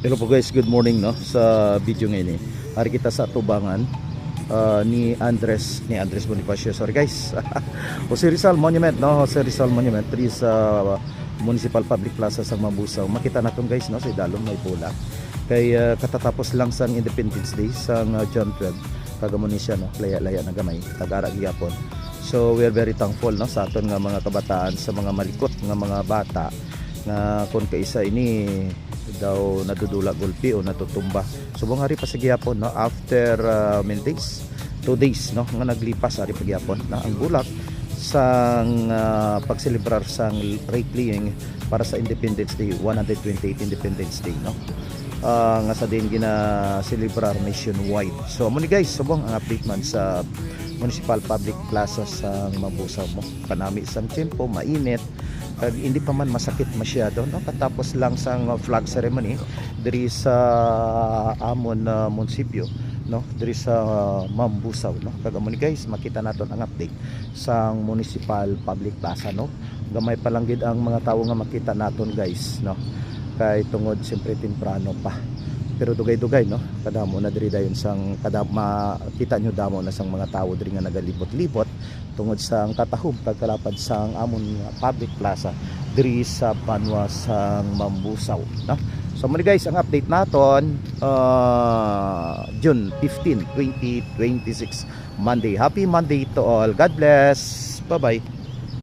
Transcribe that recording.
Hello po guys, good morning no sa video ngayon Hari kita sa tubangan ni Andres Bonifacio. Sorry guys. Jose Rizal Monument no, Jose Rizal Monument diri sa Municipal Public Plaza sa Mambusaw. Makita naton guys no sa idalom may pula. Kay katatapos lang sang Independence Day sang John 12 kagamon siya no, laya-laya na gamay tag-ara gyapon. So we are very thankful no sa aton nga mga kabataan, sa mga malikot nga mga bata nga kung kaisa ini daw nadudula gulpi o natutumba. Subong hari pa sa gihapon no, after many days, 2 days no nga naglipas hari pa gihapon na ang bulak sang pagselebrar sang rally para sa Independence Day, 128 Independence Day no. Nga sa din gina celebrar nationwide. So amo ni guys, subong ang update man sa Municipal Public Plaza sa Mambusaw mo. Kanami sang tempo mainit. Hindi pa man masakit masyado no, katapos lang sang flag ceremony diri sa amon munisipyo no, diri sa Mambusaw no. Kagamo ni guys, makita naton ang update sang Municipal Public Plaza no. Gamay pa lang gid ang mga tawo nga makita naton guys no, kay tungod siyempre temprano pa, pero dugay-dugay no, kadamo na diri dayon sang makita nyo damo na sang mga tawo diri nga nagalibot-libot tungod sa katahom pagkalapad sang amon public plaza diri sa Banwa sang Mambusaw no? So muna guys ang update naton June 15, 2026 Monday. Happy Monday to all. God bless. Bye bye.